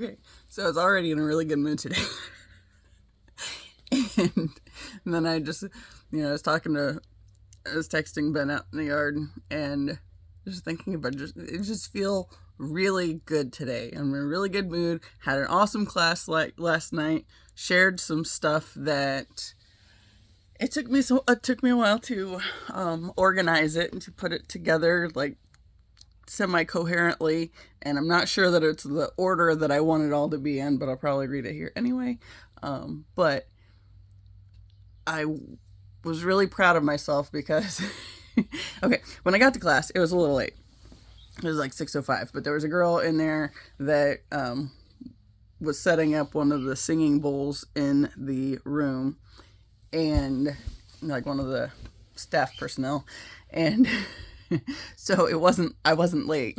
Okay, so I was already in a really good mood today. and then I just, I was texting Ben out in the yard and just thinking about it just feel really good today. I'm in a really good mood. Had an awesome class like last night. Shared some stuff that it took me a while to organize it and to put it together like semi-coherently, and I'm not sure that it's the order that I want it all to be in, but I'll probably read it here anyway. But I was really proud of myself because okay, when I got to class, it was a little late. It was like 6:05, but there was a girl in there that was setting up one of the singing bowls in the room, and like one of the staff personnel, and so I wasn't late.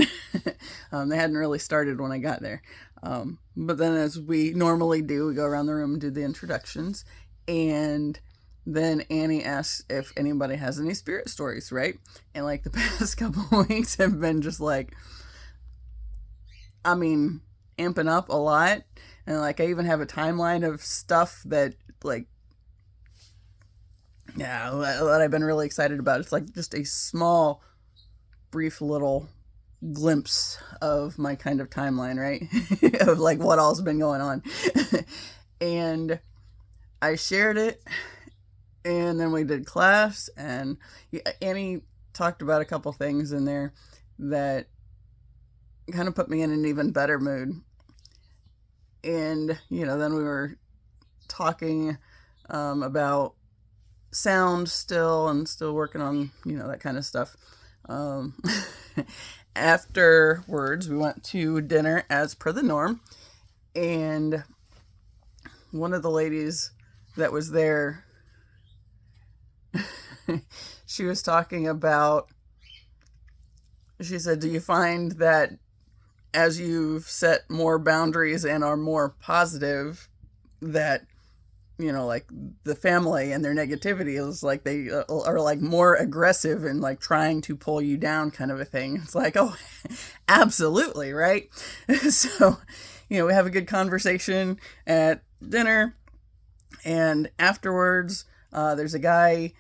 They hadn't really started when I got there. But then, as we normally do, we go around the room and do the introductions, and then Annie asks if anybody has any spirit stories, right? And like the past couple of weeks have been just like, amping up a lot. And like I even have a timeline of stuff that that I've been really excited about. It's like just a small, brief little glimpse of my kind of timeline, right? Of like what all's been going on. And I shared it, and then we did class, and Annie talked about a couple things in there that kind of put me in an even better mood. And, then we were talking about sound still, and still working on, that kind of stuff. Afterwards, we went to dinner as per the norm, and one of the ladies that was there, she was talking about, she said, do you find that as you've set more boundaries and are more positive, that like the family and their negativity is like they are like more aggressive and like trying to pull you down, kind of a thing? It's like, oh, absolutely, right? So, we have a good conversation at dinner, and afterwards, there's a guy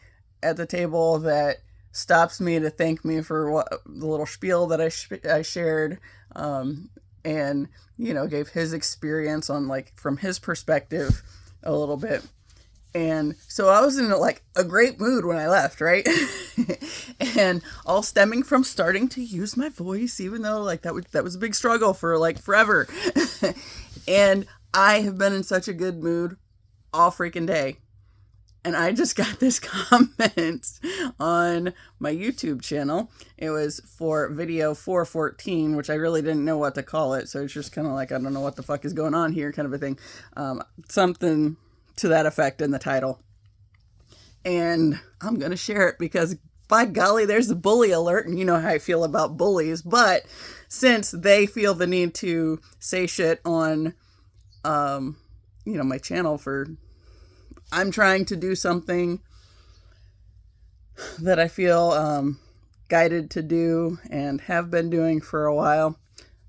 at the table that stops me to thank me for the little spiel that I shared, and gave his experience on like from his perspective a little bit. And so I was in like a great mood when I left, right? And all stemming from starting to use my voice, even though like that was a big struggle for like forever. And I have been in such a good mood all freaking day. And I just got this comment on my YouTube channel. It was for video 414, which I really didn't know what to call it. So it's just kind of like, I don't know what the fuck is going on here, kind of a thing. Something to that effect in the title. And I'm going to share it because, by golly, there's a bully alert. And you know how I feel about bullies. But since they feel the need to say shit on, my channel for... I'm trying to do something that I feel guided to do and have been doing for a while.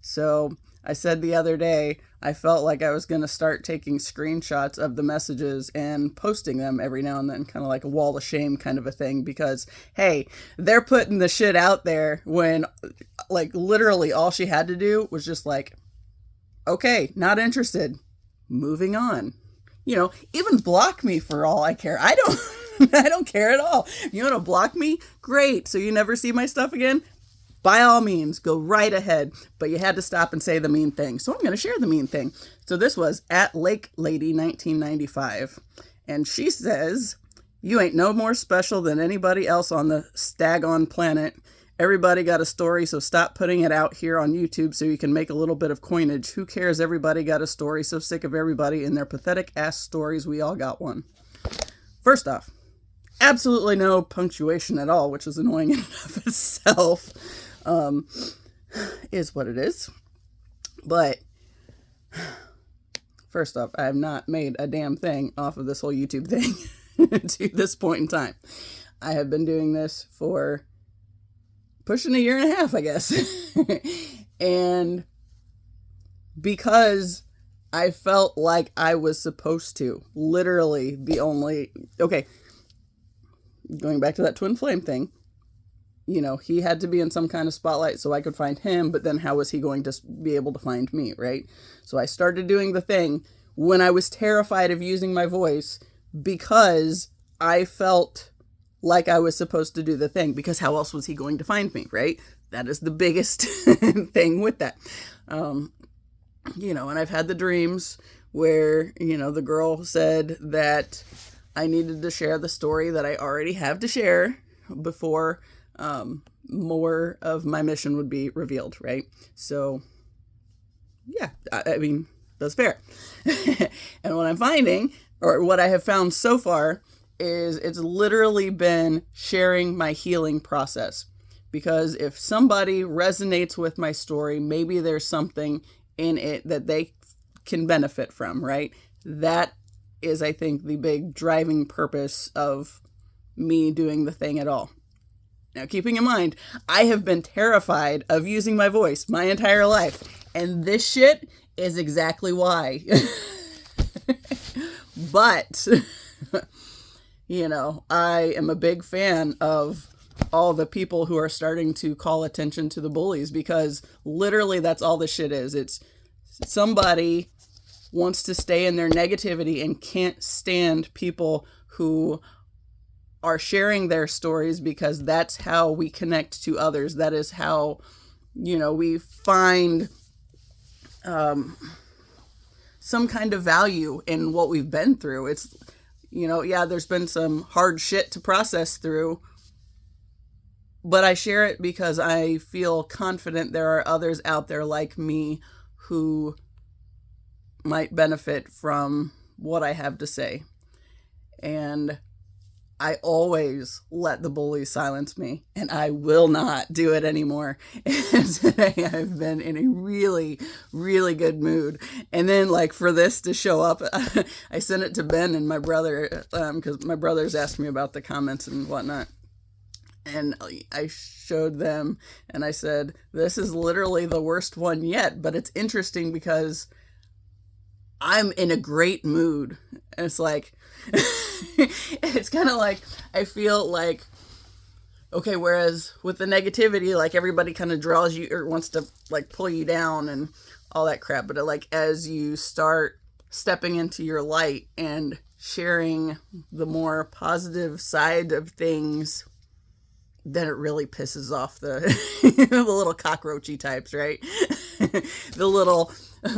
So I said the other day, I felt like I was going to start taking screenshots of the messages and posting them every now and then, kind of like a wall of shame kind of a thing, because, hey, they're putting the shit out there when, like, literally all she had to do was just like, okay, not interested, moving on. Even block me for all I care. I don't care at all. You want to block me? Great. So you never see my stuff again? By all means, go right ahead. But you had to stop and say the mean thing. So I'm going to share the mean thing. So this was at Lake Lady 1995. And she says, you ain't no more special than anybody else on the Stagon planet. Everybody got a story, so stop putting it out here on YouTube so you can make a little bit of coinage. Who cares? Everybody got a story. So sick of everybody and their pathetic ass stories. We all got one. First off, absolutely no punctuation at all, which is annoying in and of itself. Is what it is. But first off, I have not made a damn thing off of this whole YouTube thing to this point in time. I have been doing this for pushing a year and a half, I guess. And because I felt like I was supposed to. Literally the only... Okay, going back to that twin flame thing, you know, he had to be in some kind of spotlight so I could find him, but then how was he going to be able to find me, right? So I started doing the thing when I was terrified of using my voice because I felt like I was supposed to do the thing, because how else was he going to find me, right? That is the biggest thing with that. You know, and I've had the dreams where, you know, the girl said that I needed to share the story that I already have to share before more of my mission would be revealed, right? So, yeah, I mean, that's fair. And what I'm finding, or what I have found so far, is it's literally been sharing my healing process. Because if somebody resonates with my story, maybe there's something in it that they can benefit from, right? That is, I think, the big driving purpose of me doing the thing at all. Now, keeping in mind, I have been terrified of using my voice my entire life, and this shit is exactly why. But, you know, I am a big fan of all the people who are starting to call attention to the bullies, because literally that's all this shit is. It's somebody wants to stay in their negativity and can't stand people who are sharing their stories, because that's how we connect to others. That is how, you know, we find some kind of value in what we've been through. It's, you know, yeah, there's been some hard shit to process through, but I share it because I feel confident there are others out there like me who might benefit from what I have to say. And I always let the bullies silence me, and I will not do it anymore. And today I've been in a really, really good mood. And then, like, for this to show up, I sent it to Ben and my brother, because my brothers asked me about the comments and whatnot. And I showed them, and I said, this is literally the worst one yet, but it's interesting because I'm in a great mood. And it's like, it's kind of like, I feel like, okay, whereas with the negativity, like, everybody kind of draws you or wants to, like, pull you down and all that crap. But like, as you start stepping into your light and sharing the more positive side of things, then it really pisses off the the little cockroachy types, right? The little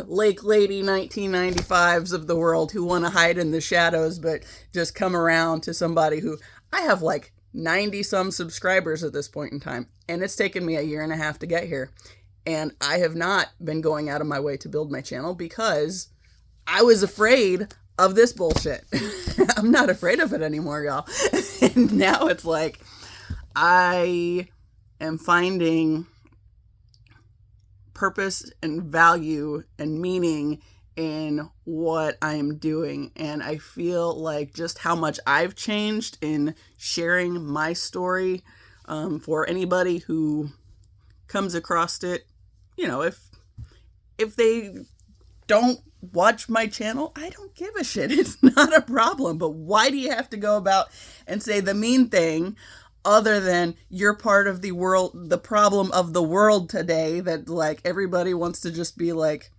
Lake Lady 1995s of the world who want to hide in the shadows, but just come around to somebody who, I have like 90 some subscribers at this point in time, and it's taken me 1.5 years to get here. And I have not been going out of my way to build my channel because I was afraid of this bullshit. I'm not afraid of it anymore, y'all. And now it's like, I am finding purpose and value and meaning in what I am doing. And I feel like just how much I've changed in sharing my story, for anybody who comes across it. You know, if they don't watch my channel, I don't give a shit. It's not a problem. But why do you have to go about and say the mean thing, other than you're part of the world, the problem of the world today, that like everybody wants to just be like,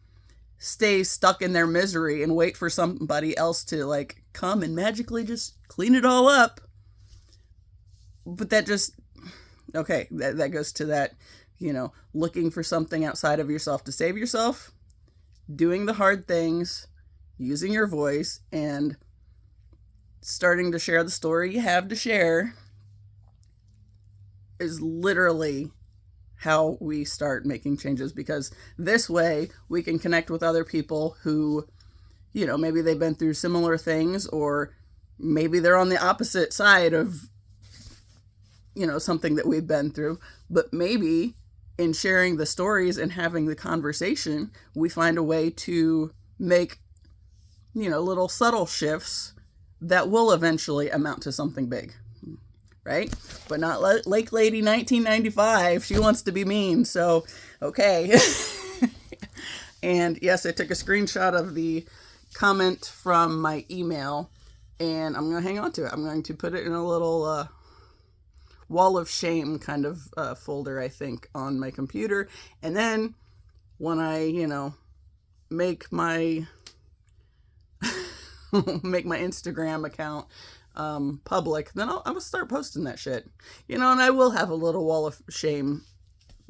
stay stuck in their misery and wait for somebody else to like come and magically just clean it all up. But that just, okay, that goes to that, you know, looking for something outside of yourself to save yourself, doing the hard things, using your voice, and starting to share the story you have to share is literally how we start making changes, because this way we can connect with other people who, you know, maybe they've been through similar things, or maybe they're on the opposite side of, you know, something that we've been through. But maybe in sharing the stories and having the conversation, we find a way to make, you know, little subtle shifts that will eventually amount to something big. Right? But not Lake Lady 1995. She wants to be mean. So, okay. And yes, I took a screenshot of the comment from my email, and I'm going to hang on to it. I'm going to put it in a little wall of shame kind of folder, I think, on my computer. And then when I, make my make my Instagram account public, then I'll start posting that shit. And I will have a little wall of shame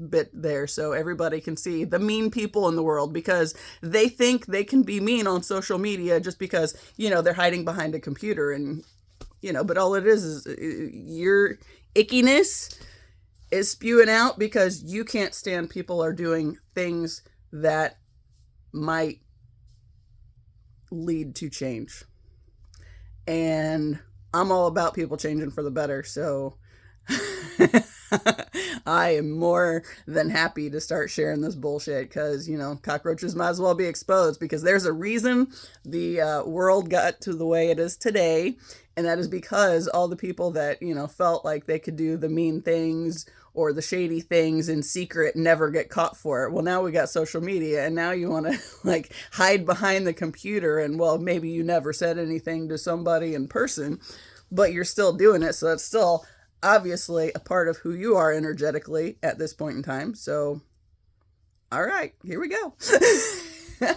bit there so everybody can see the mean people in the world, because they think they can be mean on social media just because, they're hiding behind a computer, and, but all it is your ickiness is spewing out because you can't stand people are doing things that might lead to change. And I'm all about people changing for the better, so I am more than happy to start sharing this bullshit because, cockroaches might as well be exposed, because there's a reason the world got to the way it is today, and that is because all the people that, felt like they could do the mean things or the shady things in secret never get caught for it. Well, now we got social media, and now you want to hide behind the computer, and well, maybe you never said anything to somebody in person, but you're still doing it, so that's still obviously a part of who you are energetically at this point in time. So, all right, here we go.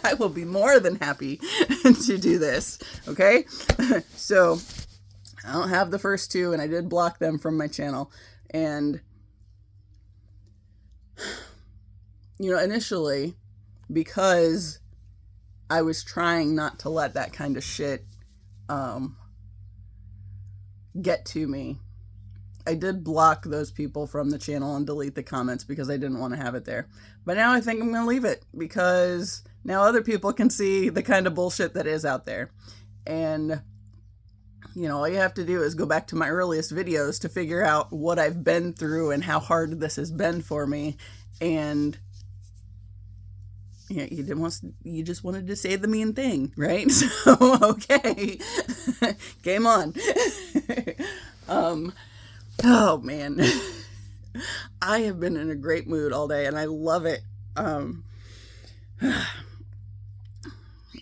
I will be more than happy to do this. Okay. So I don't have the first two, and I did block them from my channel. And, initially, because I was trying not to let that kind of shit, get to me, I did block those people from the channel and delete the comments because I didn't want to have it there. But now I think I'm going to leave it because now other people can see the kind of bullshit that is out there. And, all you have to do is go back to my earliest videos to figure out what I've been through and how hard this has been for me. And you just wanted to say the mean thing, right? So, okay. Game on. Oh man, I have been in a great mood all day and I love it.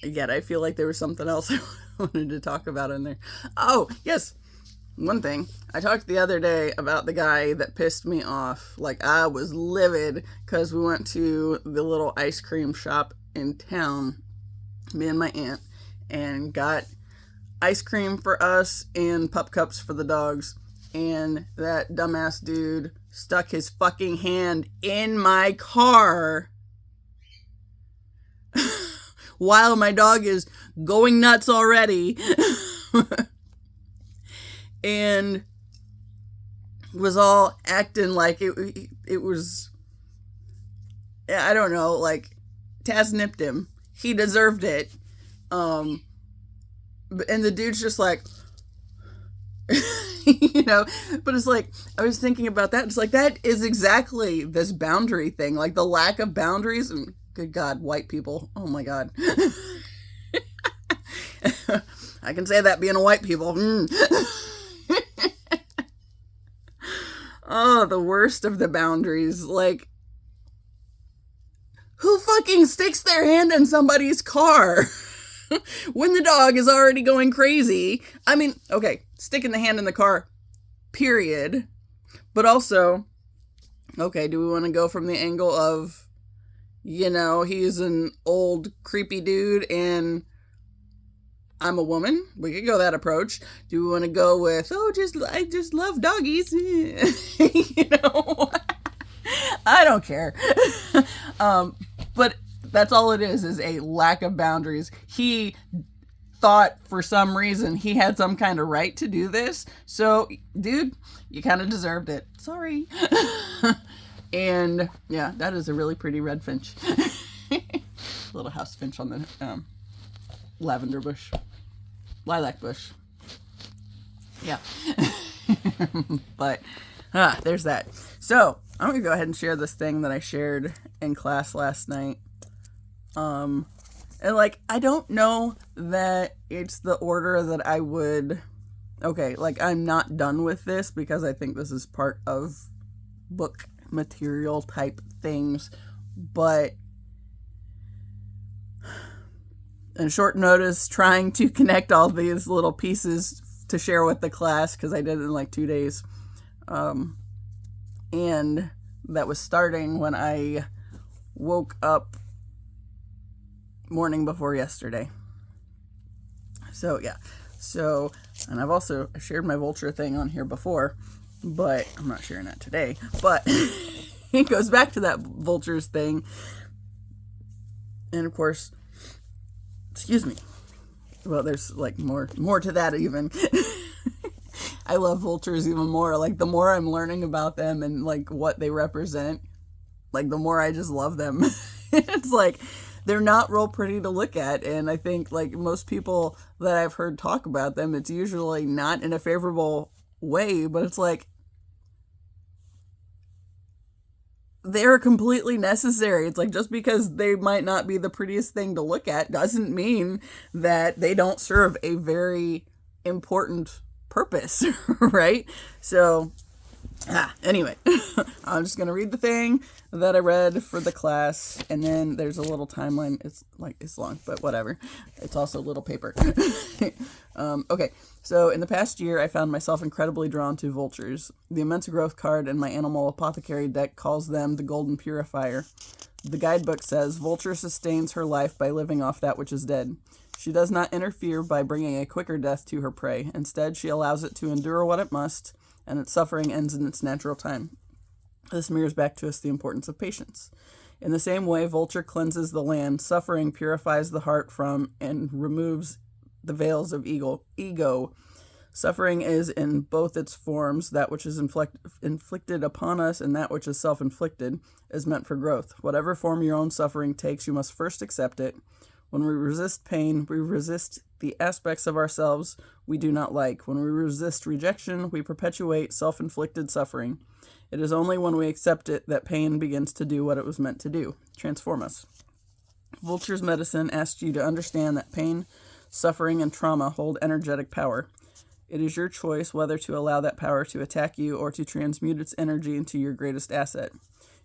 Yet I feel like there was something else I wanted to talk about in there. Oh, yes. One thing. I talked the other day about the guy that pissed me off. Like, I was livid because we went to the little ice cream shop in town, me and my aunt, and got ice cream for us and pup cups for the dogs. And that dumbass dude stuck his fucking hand in my car while my dog is going nuts already. And was all acting like it was, I don't know, like Taz nipped him. He deserved it. And the dude's just like, but it's like, I was thinking about that. It's like, that is exactly this boundary thing, like the lack of boundaries. And good God, white people. Oh my God. I can say that being a white people. Oh, the worst of the boundaries. Like, who fucking sticks their hand in somebody's car when the dog is already going crazy? I mean, okay, sticking the hand in the car, period. But also, okay, do we want to go from the angle of, he's an old creepy dude and I'm a woman? We could go that approach. Do we want to go with, I just love doggies? I don't care. But that's all it is a lack of boundaries. He thought for some reason he had some kind of right to do this. So, dude, you kind of deserved it. Sorry. And yeah, that is a really pretty red finch. Little house finch on the lavender bush. Lilac bush. Yeah. But there's that. So I'm gonna go ahead and share this thing that I shared in class last night. And I don't know that it's the order that I would, I'm not done with this because I think this is part of book material type things, but in short notice, trying to connect all these little pieces to share with the class, because I did it in like 2 days. And that was starting when I woke up morning before yesterday. So, yeah. So, and I've also shared my vulture thing on here before, but I'm not sharing that today. But it goes back to that vultures thing. And of course, excuse me. Well, there's like more to that even. I love vultures even more. Like, the more I'm learning about them and like what they represent, like the more I just love them. It's like, they're not real pretty to look at. And I think like most people that I've heard talk about them, it's usually not in a favorable way, but it's like, they're completely necessary. It's like, just because they might not be the prettiest thing to look at doesn't mean that they don't serve a very important purpose, right? So, anyway, I'm just going to read the thing that I read for the class, and then there's a little timeline. It's long, but whatever. It's also little paper. Okay, so in the past year, I found myself incredibly drawn to vultures. The immense growth card in my animal apothecary deck calls them the golden purifier. The guidebook says, vulture sustains her life by living off that which is dead. She does not interfere by bringing a quicker death to her prey. Instead, she allows it to endure what it must, and its suffering ends in its natural time. This mirrors back to us the importance of patience. In the same way, vulture cleanses the land, suffering purifies the heart from and removes the veils of ego. Suffering is in both its forms. That which is inflicted upon us and that which is self-inflicted is meant for growth. Whatever form your own suffering takes, you must first accept it. When we resist pain, we resist the aspects of ourselves we do not like. When we resist rejection, we perpetuate self-inflicted suffering. It is only when we accept it that pain begins to do what it was meant to do, transform us. Vulture's medicine asks you to understand that pain, suffering, and trauma hold energetic power. It is your choice whether to allow that power to attack you or to transmute its energy into your greatest asset.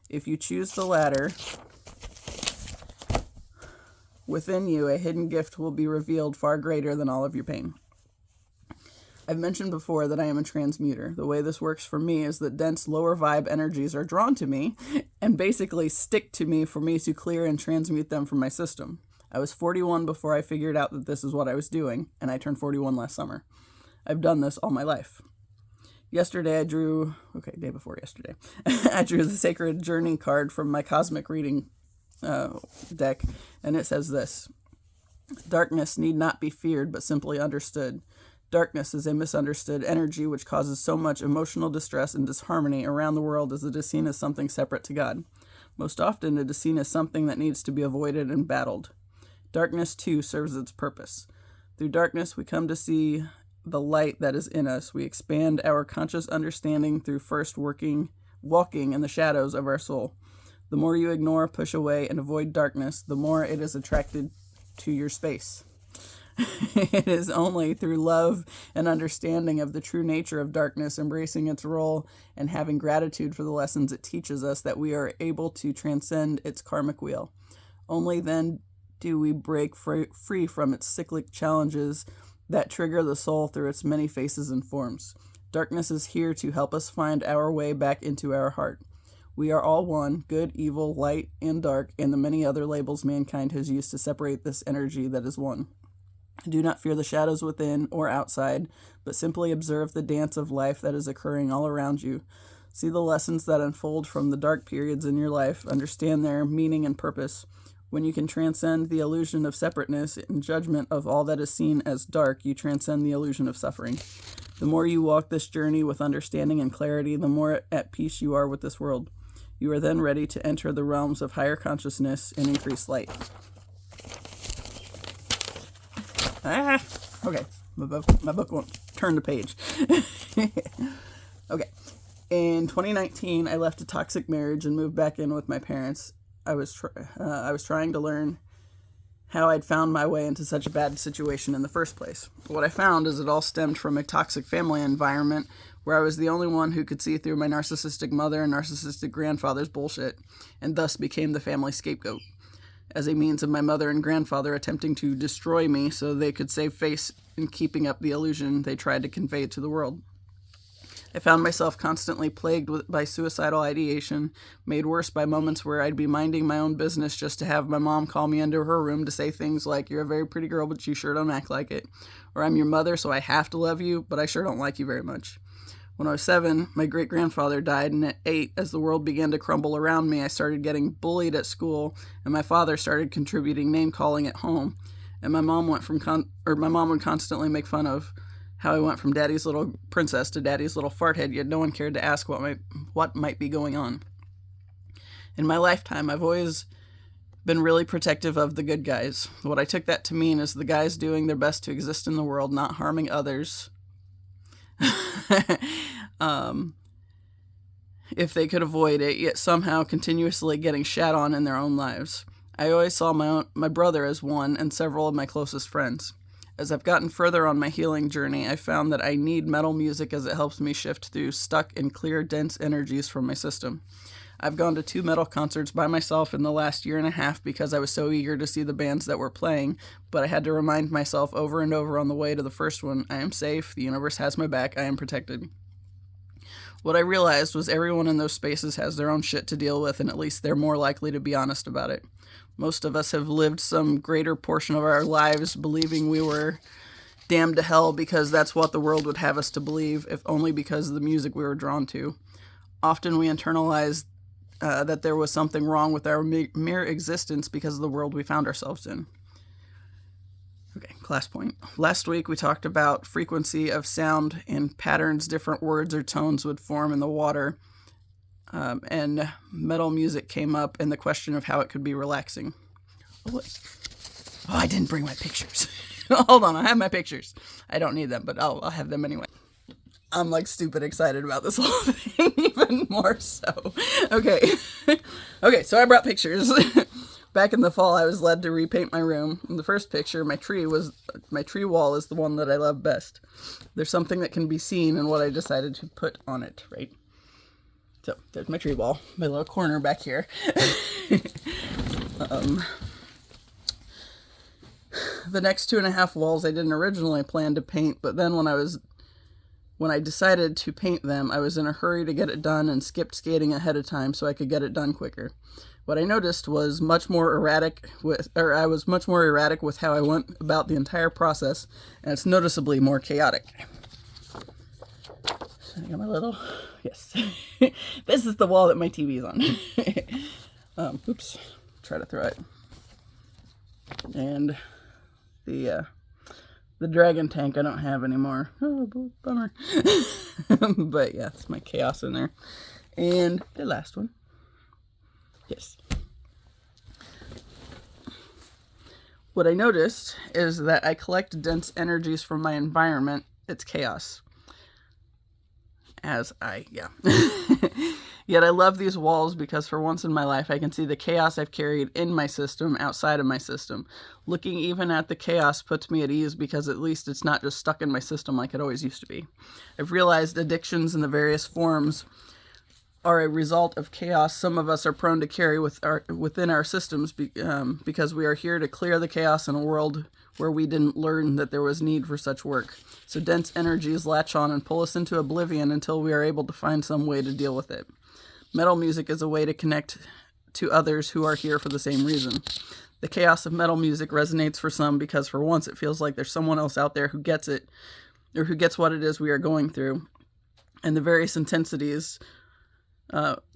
If you choose the latter, within you, a hidden gift will be revealed far greater than all of your pain. I've mentioned before that I am a transmuter. The way this works for me is that dense lower vibe energies are drawn to me and basically stick to me for me to clear and transmute them from my system. I was 41 before I figured out that this is what I was doing, and I turned 41 last summer. I've done this all my life. Day before yesterday, I drew the Sacred Journey card from my Cosmic Reading deck, and it says this: darkness need not be feared, but simply understood. Darkness is a misunderstood energy which causes so much emotional distress and disharmony around the world as it is seen as something separate to God. Most often, it is seen as something that needs to be avoided and battled. Darkness, too, serves its purpose. Through darkness, we come to see the light that is in us. We expand our conscious understanding through first walking in the shadows of our soul. The more you ignore, push away, and avoid darkness, the more it is attracted to your space. It is only through love and understanding of the true nature of darkness, embracing its role, and having gratitude for the lessons it teaches us that we are able to transcend its karmic wheel. Only then do we break free from its cyclic challenges that trigger the soul through its many faces and forms. Darkness is here to help us find our way back into our heart. We are all one, good, evil, light, and dark, and the many other labels mankind has used to separate this energy that is one. Do not fear the shadows within or outside, but simply observe the dance of life that is occurring all around you. See the lessons that unfold from the dark periods in your life, understand their meaning and purpose. When you can transcend the illusion of separateness and judgment of all that is seen as dark, you transcend the illusion of suffering. The more you walk this journey with understanding and clarity, the more at peace you are with this world. You are then ready to enter the realms of higher consciousness and increased light. Okay. My book won't turn the page. Okay. In 2019, I left a toxic marriage and moved back in with my parents. I was trying to learn how I'd found my way into such a bad situation in the first place. What I found is it all stemmed from a toxic family environment where I was the only one who could see through my narcissistic mother and narcissistic grandfather's bullshit, and thus became the family scapegoat. as a means of my mother and grandfather attempting to destroy me so they could save face in keeping up the illusion they tried to convey to the world. I found myself constantly plagued by suicidal ideation, made worse by moments where I'd be minding my own business just to have my mom call me into her room to say things like, "You're a very pretty girl, but you sure don't act like it." Or, "I'm your mother, so I have to love you, but I sure don't like you very much." When I was 7, my great-grandfather died, and at 8, as the world began to crumble around me, I started getting bullied at school, and my father started contributing name-calling at home. And my mom would constantly make fun of how I went from daddy's little princess to daddy's little farthead, yet no one cared to ask what might be going on. In my lifetime, I've always been really protective of the good guys. What I took that to mean is the guys doing their best to exist in the world, not harming others. If they could avoid it, yet somehow continuously getting shat on in their own lives. I always saw my brother as one, and several of my closest friends. As I've gotten further on my healing journey, I found that I need metal music as it helps me shift through stuck and clear, dense energies from my system. I've gone to 2 metal concerts by myself in the last year and a half because I was so eager to see the bands that were playing, but I had to remind myself over and over on the way to the first one, I am safe, the universe has my back, I am protected. What I realized was everyone in those spaces has their own shit to deal with, and at least they're more likely to be honest about it. Most of us have lived some greater portion of our lives believing we were damned to hell because that's what the world would have us to believe, if only because of the music we were drawn to. Often we internalize that there was something wrong with our mere existence because of the world we found ourselves in. Okay, class point. Last week we talked about frequency of sound and patterns different words or tones would form in the water. And metal music came up and the question of how it could be relaxing. Oh, I didn't bring my pictures. Hold on, I have my pictures. I don't need them, but I'll have them anyway. I'm like stupid excited about this whole thing, even more so. Okay, so I brought pictures. Back in the fall, I was led to repaint my room. In the first picture, my tree wall is the one that I love best. There's something that can be seen in what I decided to put on it, right? So, there's my tree wall, my little corner back here. The next 2.5 walls I didn't originally plan to paint, but then when I decided to paint them, I was in a hurry to get it done and skipped skating ahead of time so I could get it done quicker. What I noticed was I was much more erratic with how I went about the entire process, and it's noticeably more chaotic. So I got my little... Yes. This is the wall that my TV's on. Oops. Try to throw it. And the dragon tank I don't have anymore. Oh, bummer. But yeah, it's my chaos in there. And the last one. Yes. What I noticed is that I collect dense energies from my environment. It's chaos. Yet I love these walls because for once in my life I can see the chaos I've carried in my system, outside of my system. Looking even at the chaos puts me at ease because at least it's not just stuck in my system like it always used to be. I've realized addictions in the various forms are a result of chaos some of us are prone to carry within our systems because we are here to clear the chaos in a world where we didn't learn that there was need for such work. So dense energies latch on and pull us into oblivion until we are able to find some way to deal with it. Metal music is a way to connect to others who are here for the same reason. The chaos of metal music resonates for some because for once it feels like there's someone else out there who gets it, or who gets what it is we are going through. And the various intensities...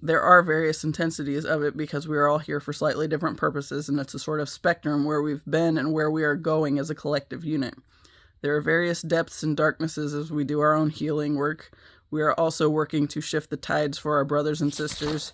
there are various intensities of it because we are all here for slightly different purposes, and it's a sort of spectrum where we've been and where we are going as a collective unit. There are various depths and darknesses as we do our own healing work. We are also working to shift the tides for our brothers and sisters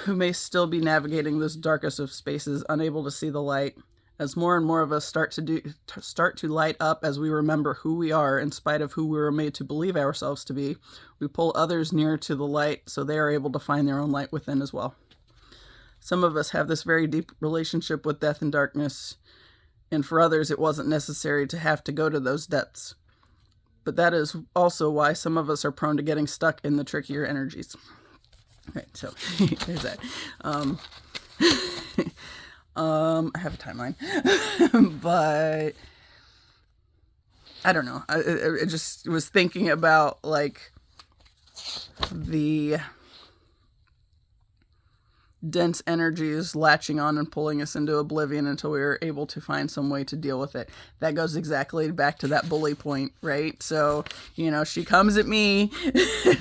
who may still be navigating this darkest of spaces, unable to see the light. As more and more of us start to light up as we remember who we are in spite of who we were made to believe ourselves to be, we pull others near to the light so they are able to find their own light within as well. Some of us have this very deep relationship with death and darkness, and for others it wasn't necessary to have to go to those depths. But that is also why some of us are prone to getting stuck in the trickier energies. Right, so there's that. I have a timeline, but I don't know. I just was thinking about like the dense energies latching on and pulling us into oblivion until we were able to find some way to deal with it. That goes exactly back to that bully point, right? So, you know, she comes at me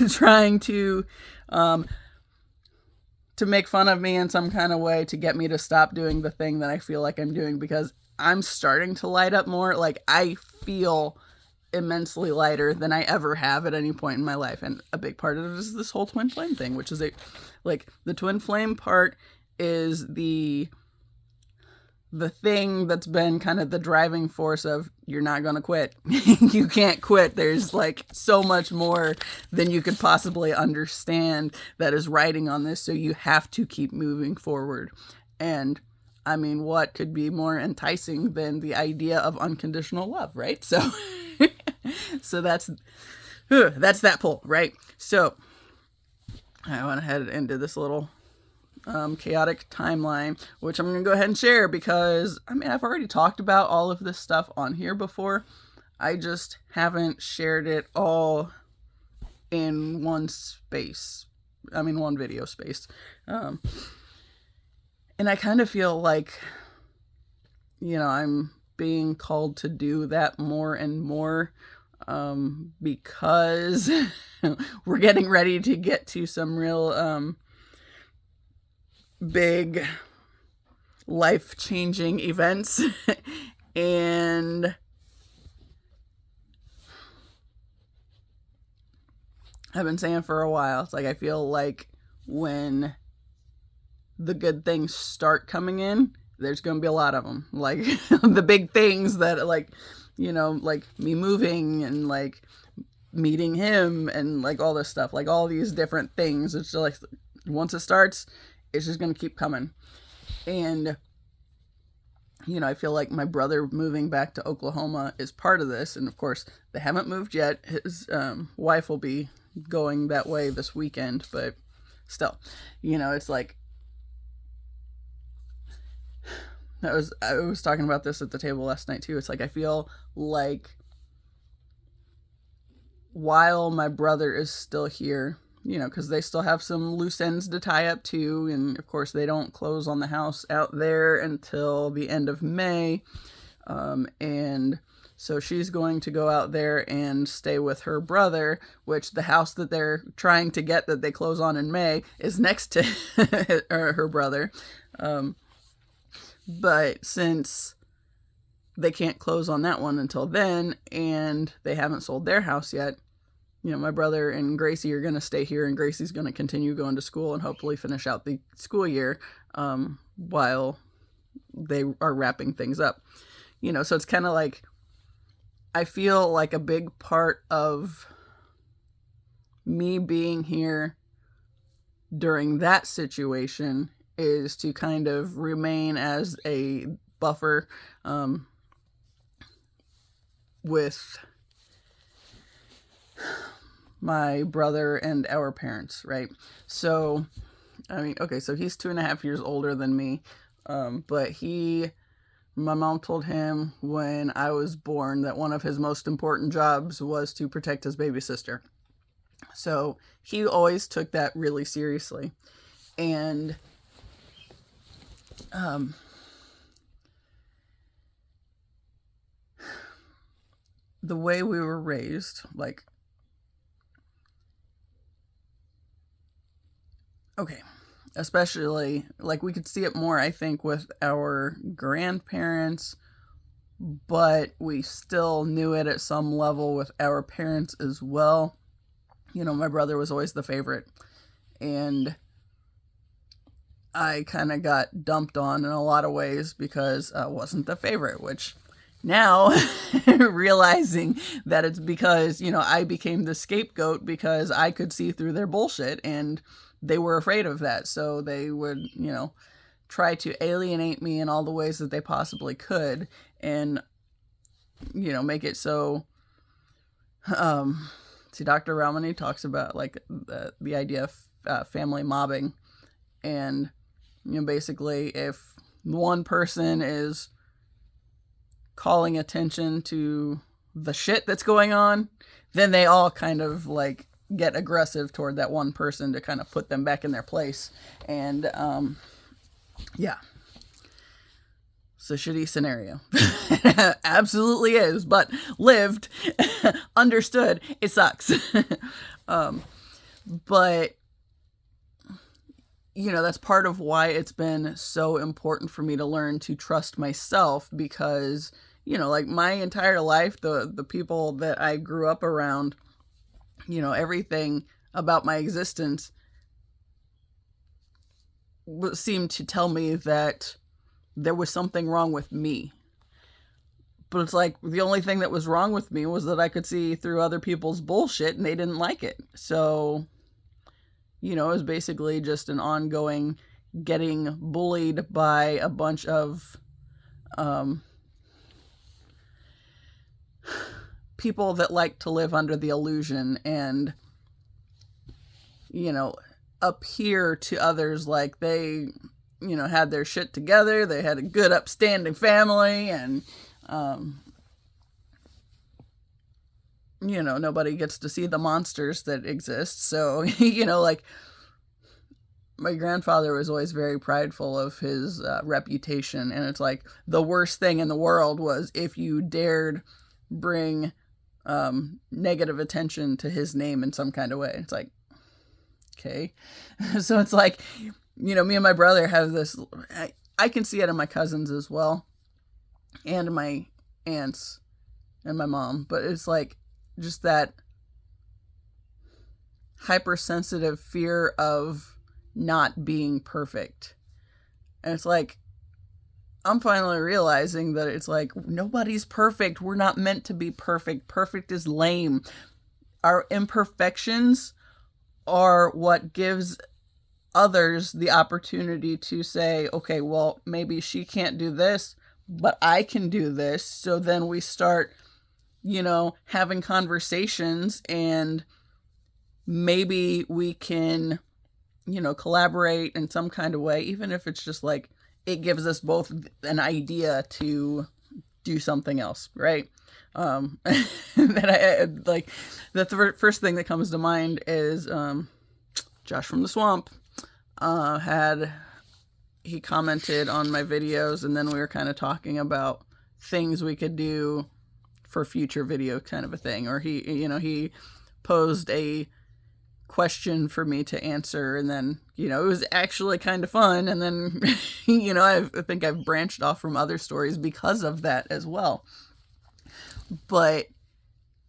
trying to make fun of me in some kind of way to get me to stop doing the thing that I feel like I'm doing, because I'm starting to light up more. Like, I feel immensely lighter than I ever have at any point in my life. And a big part of it is this whole twin flame thing, which is like the twin flame part is the thing that's been kind of the driving force of, you're not going to quit. You can't quit. There's like so much more than you could possibly understand that is riding on this. So you have to keep moving forward. And I mean, what could be more enticing than the idea of unconditional love, right? So that's that pull, right? So I went ahead and did this little chaotic timeline, which I'm going to go ahead and share because, I mean, I've already talked about all of this stuff on here before. I just haven't shared it all in one space. I mean, one video space. And I kind of feel like, you know, I'm being called to do that more and more because we're getting ready to get to some real big life-changing events. And I've been saying for a while, it's like I feel like when the good things start coming in, there's going to be a lot of them. Like the big things that, like, you know, like me moving and like meeting him and like all this stuff, like all these different things. It's just like, once it starts, it's just going to keep coming. And, you know, I feel like my brother moving back to Oklahoma is part of this. And of course, they haven't moved yet. His wife will be going that way this weekend, but still, you know, it's like, I was talking about this at the table last night too. It's like, I feel like while my brother is still here, you know, because they still have some loose ends to tie up too. And of course, they don't close on the house out there until the end of May. And so she's going to go out there and stay with her brother, which the house that they're trying to get that they close on in May is next to her brother. But since they can't close on that one until then, and they haven't sold their house yet, you know, my brother and Gracie are going to stay here, and Gracie's going to continue going to school and hopefully finish out the school year while they are wrapping things up. You know, so it's kind of like, I feel like a big part of me being here during that situation is to kind of remain as a buffer with my brother and our parents, right? So, I mean, okay, so he's 2.5 years older than me, but my mom told him when I was born that one of his most important jobs was to protect his baby sister. So he always took that really seriously. And the way we were raised, like, okay, especially, like, we could see it more, I think, with our grandparents, but we still knew it at some level with our parents as well. You know, my brother was always the favorite, and I kind of got dumped on in a lot of ways because I wasn't the favorite, which now realizing that it's because, you know, I became the scapegoat because I could see through their bullshit, and they were afraid of that. So they would, you know, try to alienate me in all the ways that they possibly could, and, you know, make it so, see, Dr. Ramani talks about, like, the idea of family mobbing. And, you know, basically, if one person is calling attention to the shit that's going on, then they all kind of like get aggressive toward that one person to kind of put them back in their place. And yeah, it's a shitty scenario. Absolutely is, but lived, understood, it sucks. But you know, that's part of why it's been so important for me to learn to trust myself, because, you know, like my entire life, the people that I grew up around, you know, everything about my existence seemed to tell me that there was something wrong with me. But it's like the only thing that was wrong with me was that I could see through other people's bullshit and they didn't like it. So, you know, it was basically just an ongoing getting bullied by a bunch of people that like to live under the illusion and, you know, appear to others like they, you know, had their shit together. They had a good upstanding family, and, you know, nobody gets to see the monsters that exist. So, you know, like my grandfather was always very prideful of his reputation. And it's like the worst thing in the world was if you dared bring negative attention to his name in some kind of way. It's like, okay. So it's like, you know, me and my brother have this, I can see it in my cousins as well, and my aunts and my mom, but it's like just that hypersensitive fear of not being perfect. And it's like, I'm finally realizing that it's like, nobody's perfect. We're not meant to be perfect. Perfect is lame. Our imperfections are what gives others the opportunity to say, okay, well, maybe she can't do this, but I can do this. So then we start, you know, having conversations, and maybe we can, you know, collaborate in some kind of way, even if it's just like, it gives us both an idea to do something else, right? That I like, the first thing that comes to mind is Josh from the Swamp. He commented on my videos, and then we were kind of talking about things we could do for future video kind of a thing. Or he posed a question for me to answer, and then, you know, it was actually kind of fun. And then, you know, I think I've branched off from other stories because of that as well. But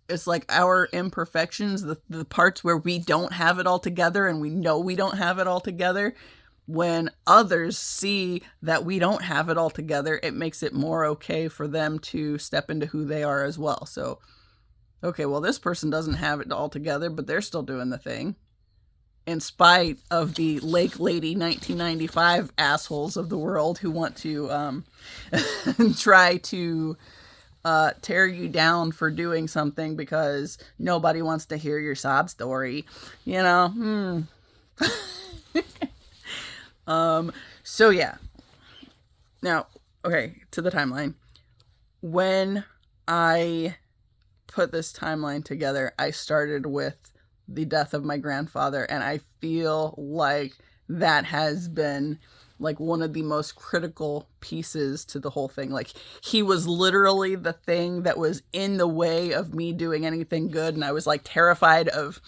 it's like our imperfections, the parts where we don't have it all together, and we know we don't have it all together, when others see that we don't have it all together, it makes it more okay for them to step into who they are as well. So, okay, well, this person doesn't have it all together, but they're still doing the thing, in spite of the Lake Lady 1995 assholes of the world who want to try to tear you down for doing something because nobody wants to hear your sob story, you know? So yeah. Now, okay, to the timeline. When I put this timeline together, I started with the death of my grandfather, and I feel like that has been like one of the most critical pieces to the whole thing. Like, he was literally the thing that was in the way of me doing anything good, and I was like terrified of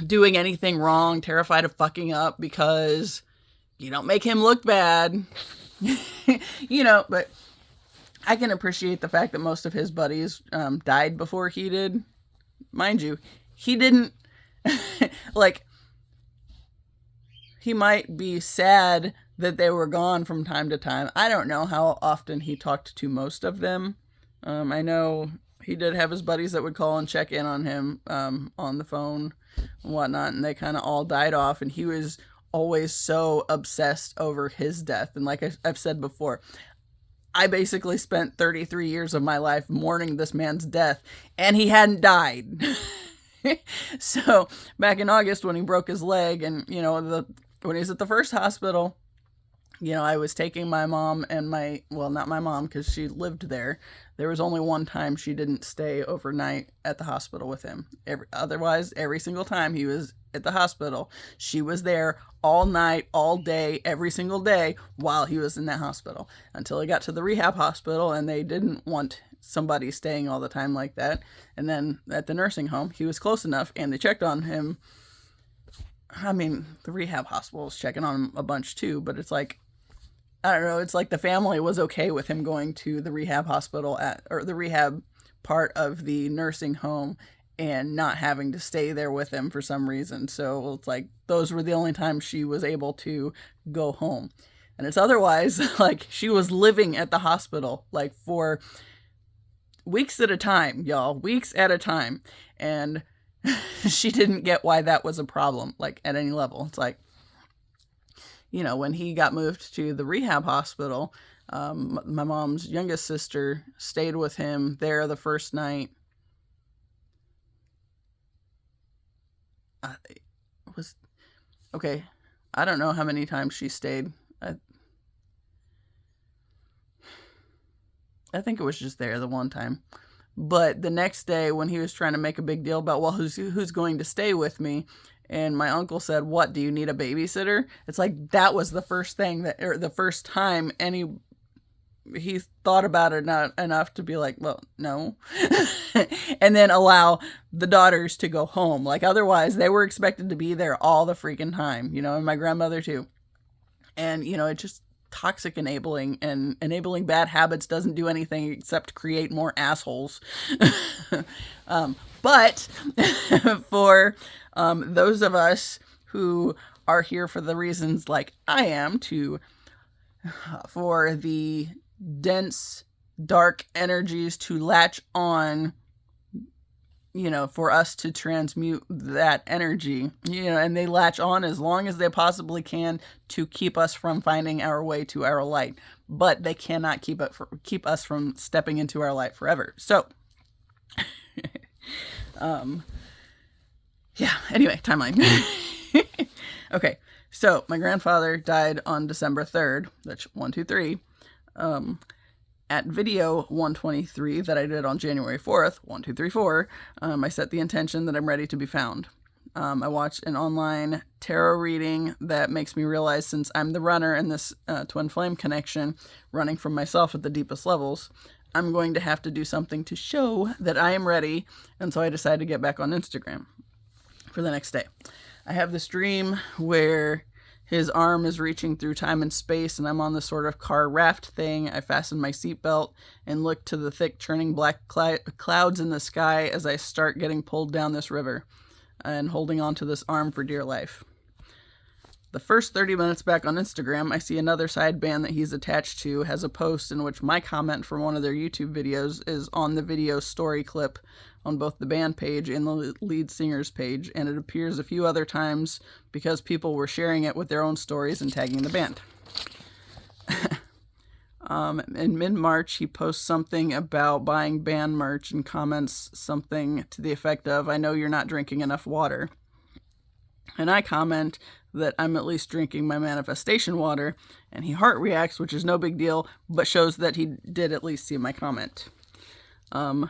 doing anything wrong, terrified of fucking up, because you don't make him look bad. You know, but I can appreciate the fact that most of his buddies died before he did. Mind you, he didn't, like, he might be sad that they were gone from time to time. I don't know how often he talked to most of them. I know he did have his buddies that would call and check in on him on the phone and whatnot, and they kind of all died off, and he was always so obsessed over his death. And like I've said before, I basically spent 33 years of my life mourning this man's death, and he hadn't died. So back in August, when he broke his leg, and, you know, when he was at the first hospital, I was taking my mom and not my mom because she lived there. There was only one time she didn't stay overnight at the hospital with him. Otherwise, every single time he was at the hospital, she was there all night, all day, every single day while he was in that hospital until he got to the rehab hospital, and they didn't want somebody staying all the time like that. And then at the nursing home, he was close enough and they checked on him. I mean, the rehab hospital was checking on him a bunch too, but it's like, I don't know, it's like the family was okay with him going to the rehab hospital or the rehab part of the nursing home and not having to stay there with him for some reason. So it's like those were the only times she was able to go home. And it's otherwise like she was living at the hospital like for weeks at a time, y'all, weeks at a time. And she didn't get why that was a problem, like at any level. It's like, when he got moved to the rehab hospital, my mom's youngest sister stayed with him there the first night. I don't know how many times she stayed. I think it was just there the one time. But the next day when he was trying to make a big deal about, well, who's going to stay with me? And my uncle said, what, do you need a babysitter? It's like, that was the first thing or the first time he thought about it not enough to be like, well, no. And then allow the daughters to go home. Like, otherwise they were expected to be there all the freaking time, and my grandmother too. And, it just toxic enabling, and enabling bad habits doesn't do anything except create more assholes. But for those of us who are here for the reasons like I am, for the dense, dark energies to latch on, for us to transmute that energy, and they latch on as long as they possibly can to keep us from finding our way to our light. But they cannot keep us from stepping into our light forever. So, anyway, timeline. Okay, so my grandfather died on December 3rd, that's 123. At video 123 that I did on January 4th, 1234, I set the intention that I'm ready to be found. I watched an online tarot reading that makes me realize, since I'm the runner in this twin flame connection, running from myself at the deepest levels, I'm going to have to do something to show that I am ready. And so I decided to get back on Instagram for the next day. I have this dream where his arm is reaching through time and space, and I'm on this sort of car raft thing. I fasten my seatbelt and look to the thick, churning black clouds in the sky as I start getting pulled down this river and holding on to this arm for dear life. The first 30 minutes back on Instagram, I see another side band that he's attached to has a post in which my comment from one of their YouTube videos is on the video story clip on both the band page and the lead singer's page, and it appears a few other times because people were sharing it with their own stories and tagging the band. In mid-March, he posts something about buying band merch and comments something to the effect of, "I know you're not drinking enough water." And I comment that I'm at least drinking my manifestation water, and he heart reacts, which is no big deal, but shows that he did at least see my comment.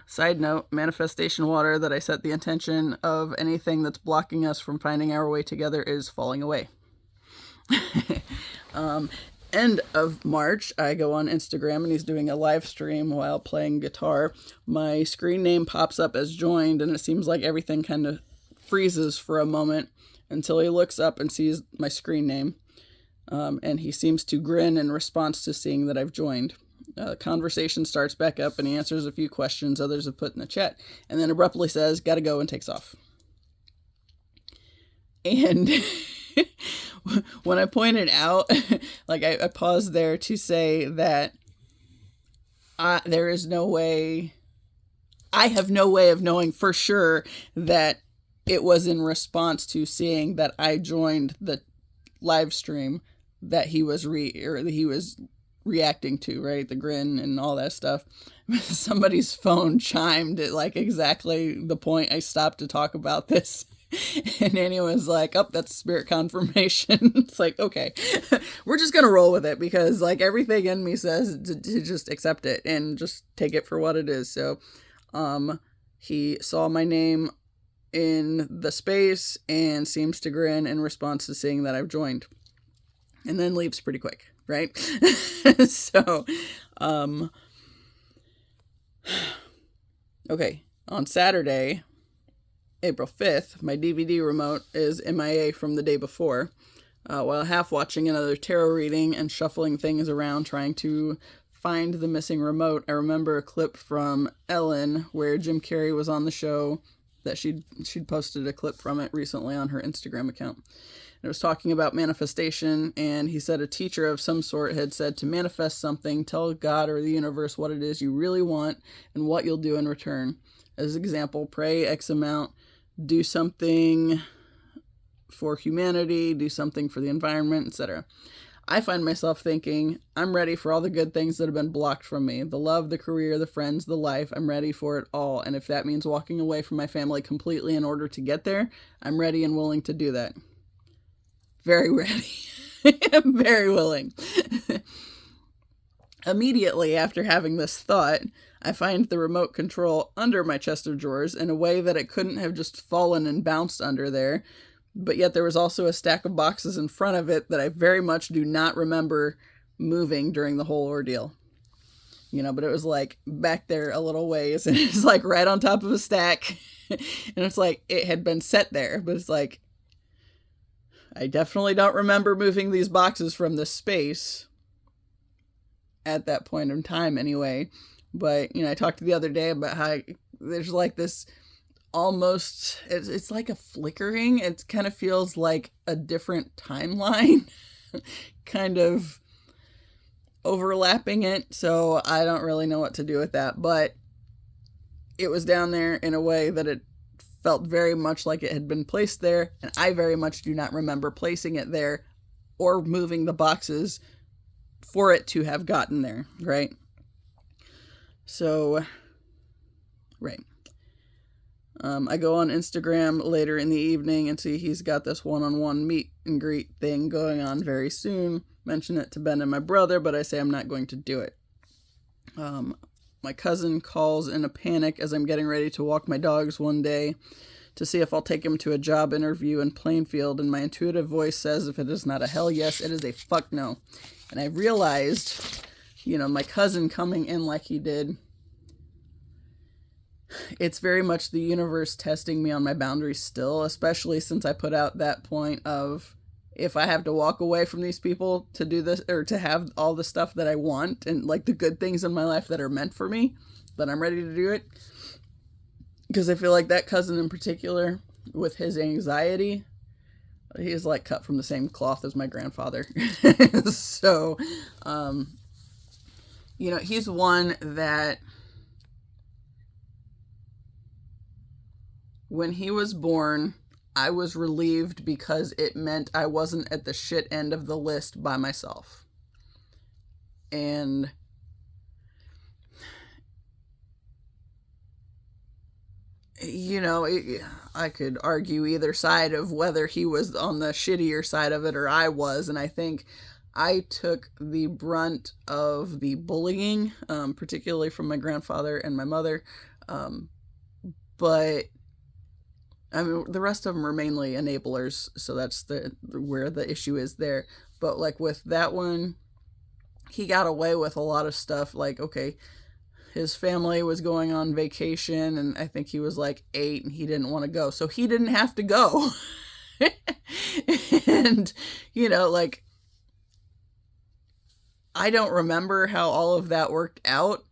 Side note, manifestation water that I set the intention of anything that's blocking us from finding our way together is falling away. End of March, I go on Instagram and he's doing a live stream while playing guitar. My screen name pops up as joined, and it seems like everything kind of freezes for a moment until he looks up and sees my screen name. And he seems to grin in response to seeing that I've joined. Conversation starts back up, and he answers a few questions others have put in the chat, and then abruptly says, "Gotta go," and takes off. And when I pointed out, like I paused there to say that there is no way, I have no way of knowing for sure that it was in response to seeing that I joined the live stream that he was reacting to, right? The grin and all that stuff. Somebody's phone chimed at like exactly the point I stopped to talk about this. And Annie was like, oh, that's spirit confirmation. It's like, okay, we're just going to roll with it because like everything in me says to just accept it and just take it for what it is. So, he saw my name in the space and seems to grin in response to seeing that I've joined, and then leaves pretty quick, right? So, okay, on Saturday, April 5th, my DVD remote is MIA from the day before. While half watching another tarot reading and shuffling things around trying to find the missing remote, I remember a clip from Ellen where Jim Carrey was on the show that she'd posted a clip from it recently on her Instagram account. It was talking about manifestation, and he said a teacher of some sort had said to manifest something, tell God or the universe what it is you really want and what you'll do in return. As an example, pray X amount, do something for humanity, do something for the environment, etc. I find myself thinking, I'm ready for all the good things that have been blocked from me. The love, the career, the friends, the life. I'm ready for it all. And if that means walking away from my family completely in order to get there, I'm ready and willing to do that. Very ready. I'm very willing. Immediately after having this thought, I find the remote control under my chest of drawers in a way that it couldn't have just fallen and bounced under there. But yet there was also a stack of boxes in front of it that I very much do not remember moving during the whole ordeal. You know, but it was like back there a little ways, and it's like right on top of a stack. And it's like it had been set there, but it's like, I definitely don't remember moving these boxes from this space at that point in time anyway. But, you know, I talked the other day about how there's like this almost, it's like a flickering. It kind of feels like a different timeline kind of overlapping it. So I don't really know what to do with that. But it was down there in a way that it felt very much like it had been placed there. And I very much do not remember placing it there or moving the boxes for it to have gotten there, right? So, right. I go on Instagram later in the evening and see he's got this one-on-one meet and greet thing going on very soon. Mention it to Ben and my brother, but I say I'm not going to do it. My cousin calls in a panic as I'm getting ready to walk my dogs one day to see if I'll take him to a job interview in Plainfield, and my intuitive voice says if it is not a hell yes, it is a fuck no. And I realized, you know, my cousin coming in like he did, it's very much the universe testing me on my boundaries still, especially since I put out that point of, if I have to walk away from these people to do this, or to have all the stuff that I want and like the good things in my life that are meant for me, then I'm ready to do it. Because I feel like that cousin in particular, with his anxiety, he is like cut from the same cloth as my grandfather. So, you know, he's one that when he was born, I was relieved because it meant I wasn't at the shit end of the list by myself. And you know, I could argue either side of whether he was on the shittier side of it or I was, and I think I took the brunt of the bullying, particularly from my grandfather and my mother, but I mean, the rest of them are mainly enablers, so that's where the issue is there. But like with that one, he got away with a lot of stuff. Like, okay, his family was going on vacation, and I think he was like 8, and he didn't want to go, so he didn't have to go. And, you know, like, I don't remember how all of that worked out,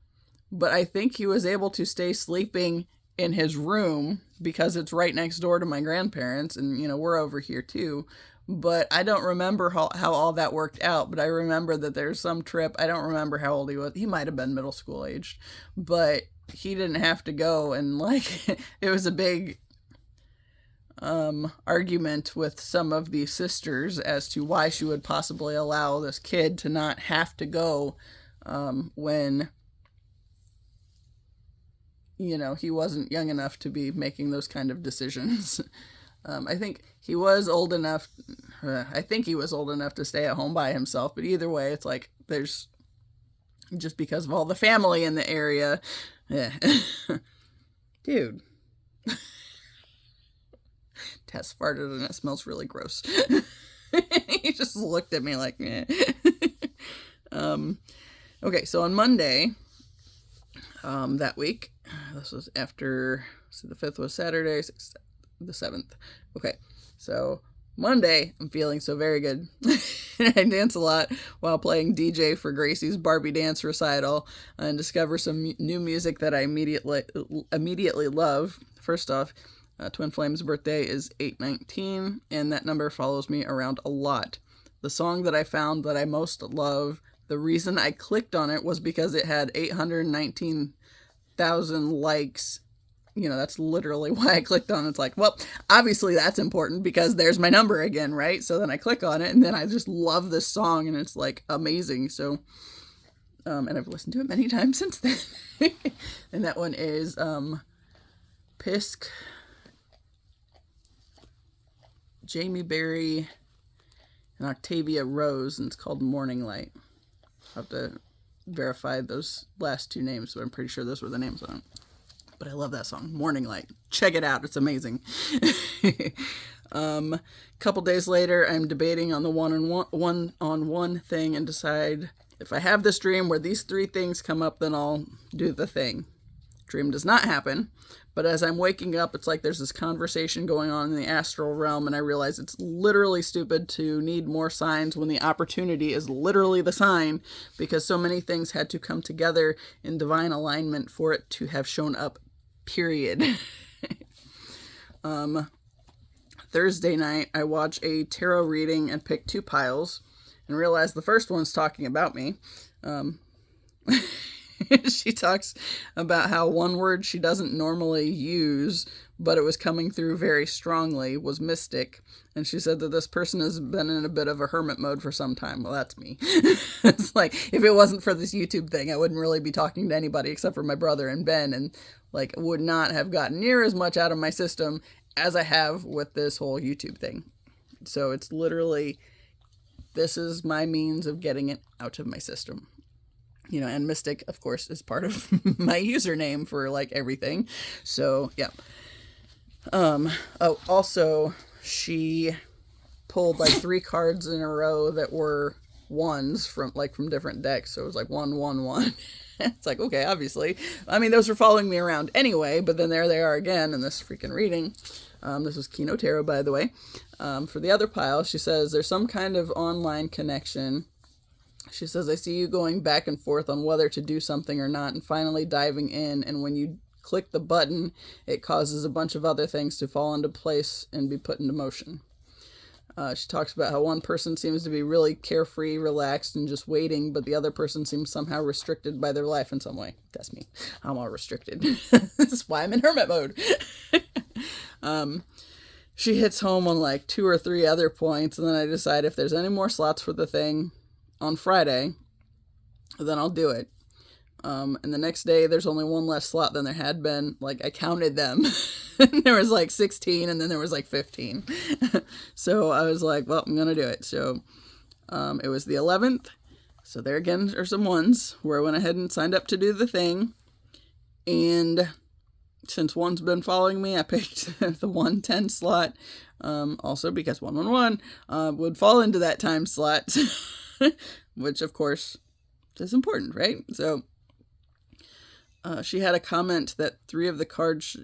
but I think he was able to stay sleeping in his room because it's right next door to my grandparents, and, you know, we're over here too. But I don't remember how all that worked out, but I remember that there's some trip. I don't remember how old he was. He might have been middle school aged, but he didn't have to go. And like, it was a big argument with some of the sisters as to why she would possibly allow this kid to not have to go when, you know, he wasn't young enough to be making those kind of decisions. I think he was old enough. I think he was old enough to stay at home by himself. But either way, it's like there's just because of all the family in the area. Yeah. Dude. Tess farted and it smells really gross. He just looked at me like, eh. Okay, so on Monday, that week, this was after, so the 5th was Saturday, 6th, the 7th. Okay, so Monday, I'm feeling so very good. I dance a lot while playing DJ for Gracie's Barbie dance recital and discover some new music that I immediately love. First off, Twin Flame's birthday is 8/19, and that number follows me around a lot. The song that I found that I most love, the reason I clicked on it was because it had 819,000 likes. You know, that's literally why I clicked on it. It's like, well, obviously that's important because there's my number again, right? So then I click on it, and then I just love this song, and it's like amazing. So, and I've listened to it many times since then. And that one is Pisk, Jamie Berry, and Octavia Rose, and it's called Morning Light. I'll have to verify those last two names, but I'm pretty sure those were the names on it. But I love that song, Morning Light. Check it out, it's amazing. Couple days later, I'm debating on the one-on-one thing and decide if I have this dream where these 3 things come up, then I'll do the thing. Dream does not happen. But as I'm waking up, it's like there's this conversation going on in the astral realm, and I realize it's literally stupid to need more signs when the opportunity is literally the sign, because so many things had to come together in divine alignment for it to have shown up, period. Thursday night, I watch a tarot reading and pick 2 piles and realize the first one's talking about me. She talks about how one word she doesn't normally use, but it was coming through very strongly, was mystic. And she said that this person has been in a bit of a hermit mode for some time. Well, that's me. It's like, if it wasn't for this YouTube thing, I wouldn't really be talking to anybody except for my brother and Ben, and like would not have gotten near as much out of my system as I have with this whole YouTube thing. So it's literally, this is my means of getting it out of my system. You know, and Mystic, of course, is part of my username for, like, everything. So, yeah. Oh, also, she pulled, like, 3 cards in a row that were ones from different decks. So it was, like, 1, 1, 1. It's like, okay, obviously. I mean, those were following me around anyway, but then there they are again in this freaking reading. This was Kino Tarot, by the way. For the other pile, she says, there's some kind of online connection. She says, I see you going back and forth on whether to do something or not, and finally diving in, and when you click the button, it causes a bunch of other things to fall into place and be put into motion. She talks about how one person seems to be really carefree, relaxed, and just waiting, but the other person seems somehow restricted by their life in some way. That's me. I'm all restricted. This is why I'm in hermit mode. She hits home on like 2 or 3 other points, and then I decide if there's any more slots for the thing on Friday, then I'll do it. And the next day, there's only 1 less slot than there had been. Like, I counted them. There was like 16, and then there was like 15. So I was like, well, I'm going to do it. So it was the 11th. So there again are some ones where I went ahead and signed up to do the thing. And since 1's been following me, I picked the 110 slot. Also because 111 would fall into that time slot. Which, of course, is important, right? So, she had a comment that 3 of the cards,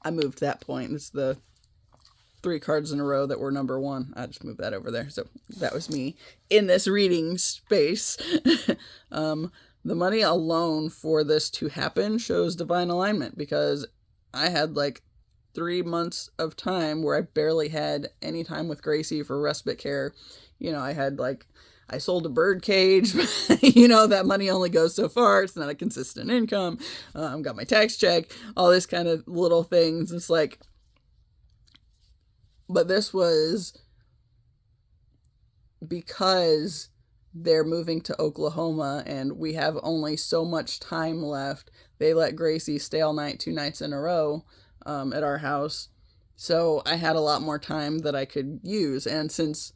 I moved that point. It's the 3 cards in a row that were number 1. I just moved that over there. So, that was me in this reading space. The money alone for this to happen shows divine alignment, because I had like 3 months of time where I barely had any time with Gracie for respite care. You know, I sold a bird cage, you know, that money only goes so far. It's not a consistent income. Got my tax check, all this kind of little things. It's like, but this was because they're moving to Oklahoma and we have only so much time left. They let Gracie stay all night 2 nights in a row. at our house. So I had a lot more time that I could use. And since,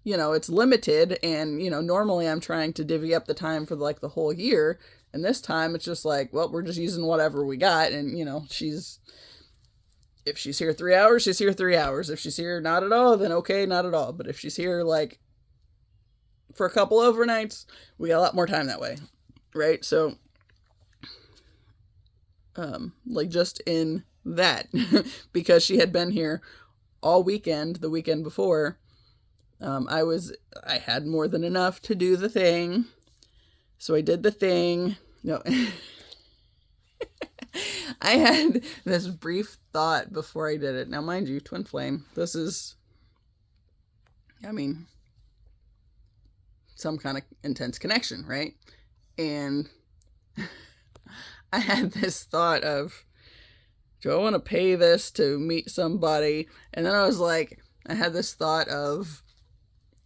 it's limited and, normally I'm trying to divvy up the time for like the whole year. And this time it's just like, well, we're just using whatever we got. And, if she's here 3 hours, she's here 3 hours. If she's here not at all, then okay, not at all. But if she's here like for a couple overnights, we got a lot more time that way. Right? So, just in that, because she had been here all weekend, the weekend before, I had more than enough to do the thing. So I did the thing. No, I had this brief thought before I did it. Now, mind you, twin flame, this is, some kind of intense connection, right? And I had this thought of, do I want to pay this to meet somebody? And then I was like, I had this thought of,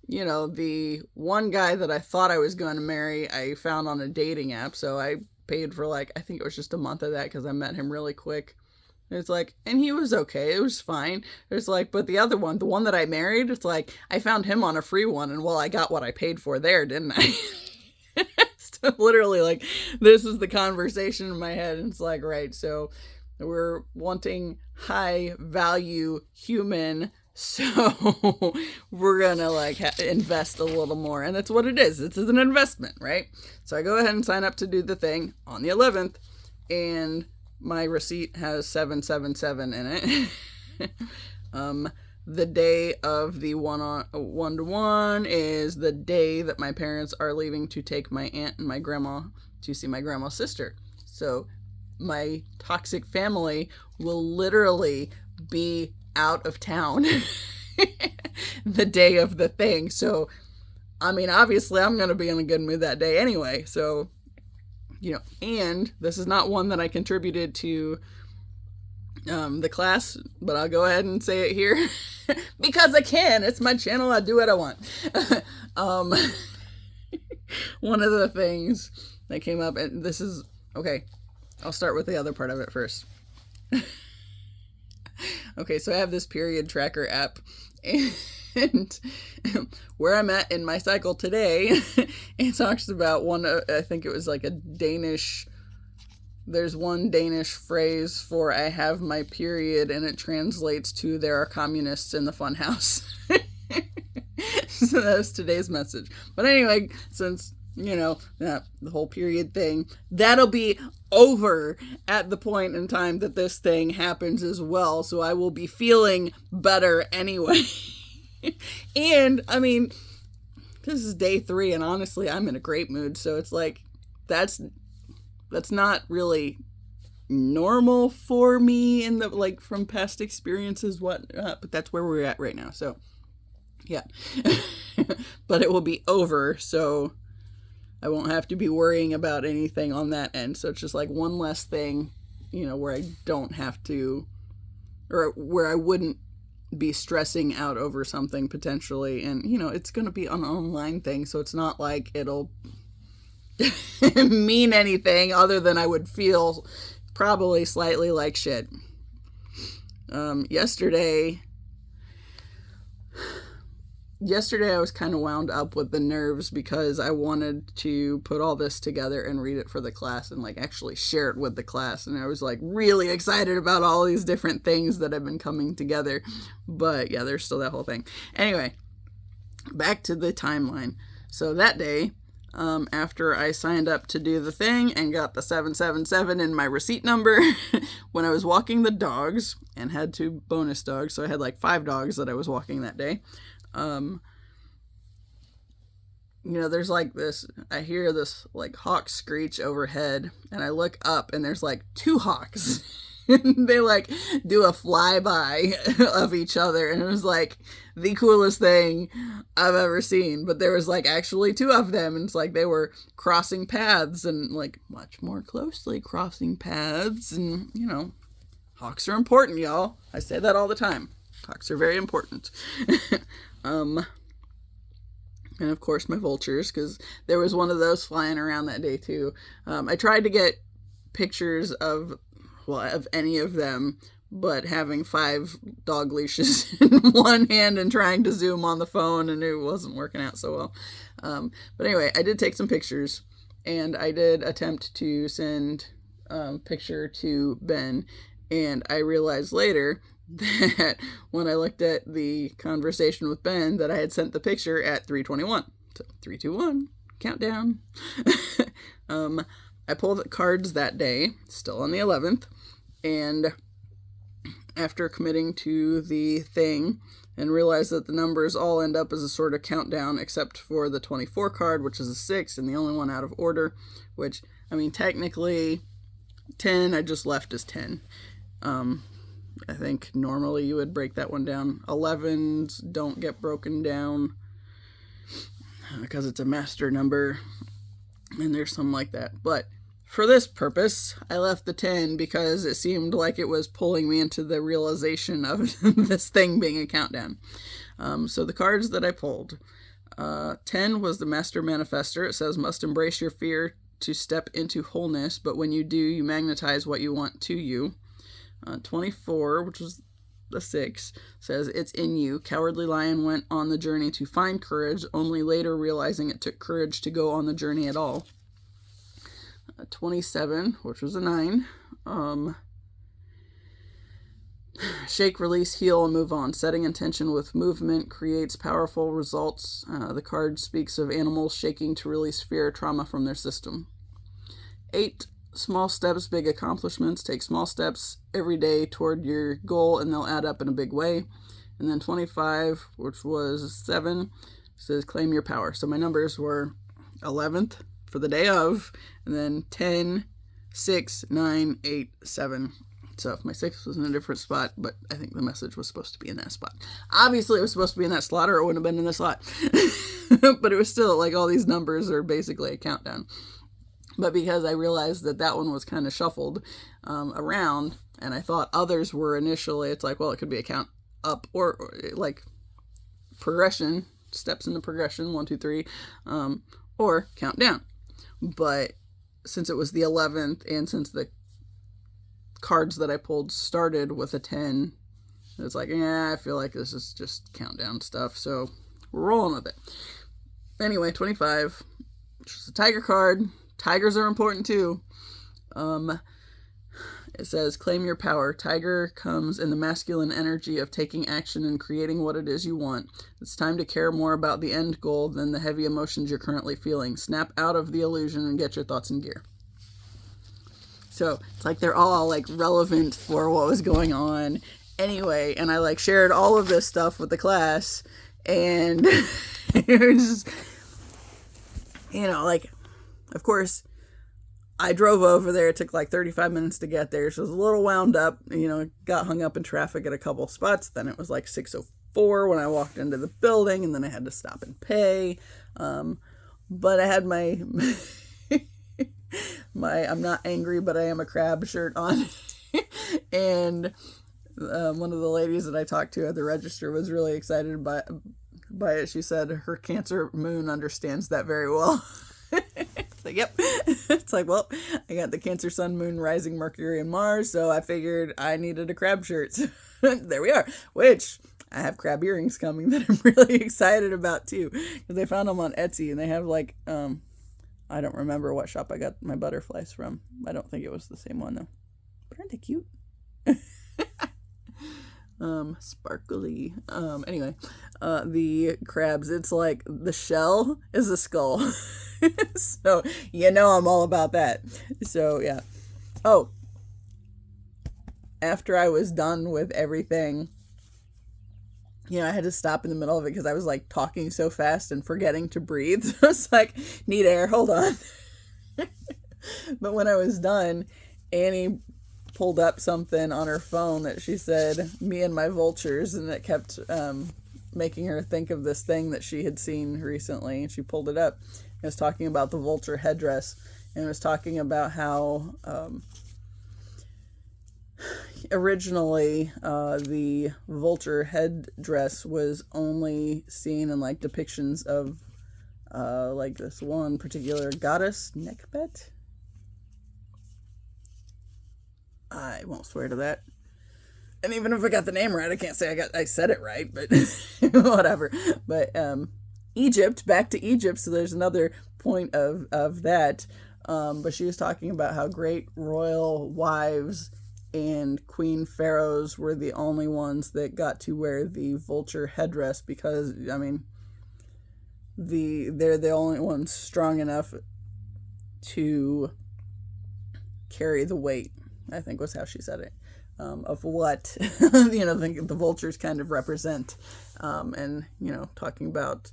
the one guy that I thought I was going to marry, I found on a dating app. So I paid for I think it was just a month of that because I met him really quick. It's like, and he was okay. It was fine. It's like, but the other one, the one that I married, it's like, I found him on a free one. And well, I got what I paid for there, didn't I? So literally, this is the conversation in my head. And it's like, right. So we're wanting high value human. So we're going to invest a little more. And that's what it is. It's an investment, right? So I go ahead and sign up to do the thing on the 11th. And my receipt has 777 in it. The day of the one-to-one is the day that my parents are leaving to take my aunt and my grandma to see my grandma's sister. So my toxic family will literally be out of town the day of the thing. So, obviously I'm going to be in a good mood that day anyway. So, and this is not one that I contributed to the class, but I'll go ahead and say it here because I can. It's my channel. I do what I want. One of the things that came up, and this is, okay, I'll start with the other part of it first. Okay, so I have this period tracker app, and where I'm at in my cycle today, it talks about I think it was like a Danish, there's one Danish phrase for I have my period, and it translates to there are communists in the funhouse. So that was today's message. But anyway, since, the whole period thing, that'll be over at the point in time that this thing happens as well. So I will be feeling better anyway. And, this is day 3, and honestly, I'm in a great mood. So it's like, that's not really normal for me in the, from past experiences, but that's where we're at right now. So, yeah. But it will be over, so I won't have to be worrying about anything on that end. So it's just one less thing, where I don't have to, or where I wouldn't be stressing out over something potentially. And, it's going to be an online thing, so it's not like it'll mean anything other than I would feel probably slightly like shit. Yesterday I was kind of wound up with the nerves because I wanted to put all this together and read it for the class and actually share it with the class. And I was really excited about all these different things that have been coming together. But yeah, there's still that whole thing. Anyway, back to the timeline. So that day, after I signed up to do the thing and got the 777 in my receipt number, when I was walking the dogs and had 2 bonus dogs, so I had 5 dogs that I was walking that day. There's this, I hear this hawk screech overhead, and I look up and there's 2 hawks. They do a flyby of each other, and it was the coolest thing I've ever seen. But there was actually 2 of them, and it's they were crossing paths and much more closely crossing paths. And hawks are important, y'all. I say that all the time. Hawks are very important. And of course my vultures, because there was one of those flying around that day too. I tried to get pictures of any of them, but having 5 dog leashes in one hand and trying to zoom on the phone, and it wasn't working out so well. But anyway, I did take some pictures, and I did attempt to send a picture to Ben, and I realized later that when I looked at the conversation with Ben that I had sent the picture at 3:21. So 3, 2, 1, countdown. I pulled cards that day, still on the 11th, and after committing to the thing and realized that the numbers all end up as a sort of countdown except for the 24 card, which is a 6 and the only one out of order, which, I mean, technically 10 I just left as 10. I think normally you would break that one down. 11s don't get broken down because it's a master number, and there's some like that. But for this purpose, I left the 10 because it seemed like it was pulling me into the realization of this thing being a countdown. So the cards that I pulled, 10 was the Master Manifester. It says, must embrace your fear to step into wholeness, but when you do, you magnetize what you want to you. 24, which was the 6, says, it's in you. Cowardly Lion went on the journey to find courage, only later realizing it took courage to go on the journey at all. 27, which was a 9. Shake, release, heal, and move on. Setting intention with movement creates powerful results. The card speaks of animals shaking to release fear, trauma from their system. 8, small steps, big accomplishments. Take small steps every day toward your goal, and they'll add up in a big way. And then 25, which was 7, says claim your power. So my numbers were 11th for the day of, and then 10, 6, 9, 8, 7. So my 6 was in a different spot, but I think the message was supposed to be in that spot. Obviously, it was supposed to be in that slot, or it wouldn't have been in the slot. But it was still, like, all these numbers are basically a countdown. But because I realized that that one was kind of shuffled around, and I thought others were initially, it's like, well, it could be a count up or like progression, steps in the progression, 1, 2, 3, or count down. But since it was the 11th, and since the cards that I pulled started with a 10, it's like, I feel like this is just countdown stuff, so we're rolling with it. Anyway, 25, which is a tiger card. Tigers are important too. It says, claim your power. Tiger comes in the masculine energy of taking action and creating what it is you want. It's time to care more about the end goal than the heavy emotions you're currently feeling. Snap out of the illusion and get your thoughts in gear. So it's like they're all like relevant for what was going on anyway. And I like shared all of this stuff with the class, and it was just, like, of course, I drove over there. It took like 35 minutes to get there. So I was a little wound up, got hung up in traffic at a couple spots. Then it was like 6:04 when I walked into the building, and then I had to stop and pay. But I had my I'm not angry, but I am a crab shirt on. And one of the ladies that I talked to at the register was really excited by it. She said her Cancer moon understands that very well. It's like, yep. It's like, well, I got the Cancer, Sun, Moon, Rising, Mercury, and Mars, so I figured I needed a crab shirt. So there we are. Which I have crab earrings coming that I'm really excited about too, because I found them on Etsy, and they have like I don't remember what shop I got my butterflies from. I don't think it was the same one though. But aren't they cute? Sparkly. Anyway, the crabs, it's like the shell is a skull. So, I'm all about that. So, yeah. Oh, after I was done with everything, I had to stop in the middle of it because I was like talking so fast and forgetting to breathe. So I was like, need air, hold on. But when I was done, Annie pulled up something on her phone that she said, me and my vultures, and it kept making her think of this thing that she had seen recently, and she pulled it up. It was talking about the vulture headdress, and it was talking about how originally the vulture headdress was only seen in like depictions of like this one particular goddess, Nekbet. I won't swear to that. And even if I got the name right, I can't say I said it right, but whatever. But Egypt, back to Egypt. So there's another point of that. But she was talking about how great royal wives and queen pharaohs were the only ones that got to wear the vulture headdress because, I mean, they're the only ones strong enough to carry the weight, I think was how she said it, of what, the vultures kind of represent. And, talking about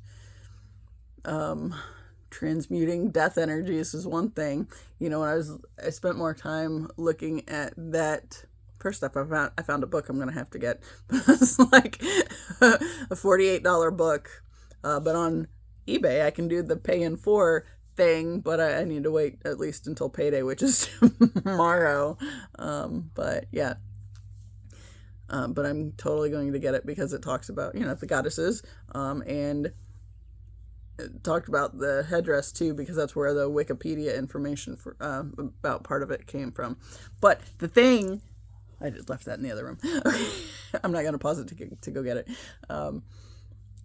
transmuting death energies is one thing. When I spent more time looking at that. First off, I found a book I'm going to have to get. It's like a $48 book. But on eBay, I can do the pay in 4 thing, but I need to wait at least until payday, which is tomorrow. But yeah. But I'm totally going to get it because it talks about, the goddesses, and it talked about the headdress too, because that's where the Wikipedia information for, about part of it came from. But the thing, I just left that in the other room. I'm not going to pause it to go get it.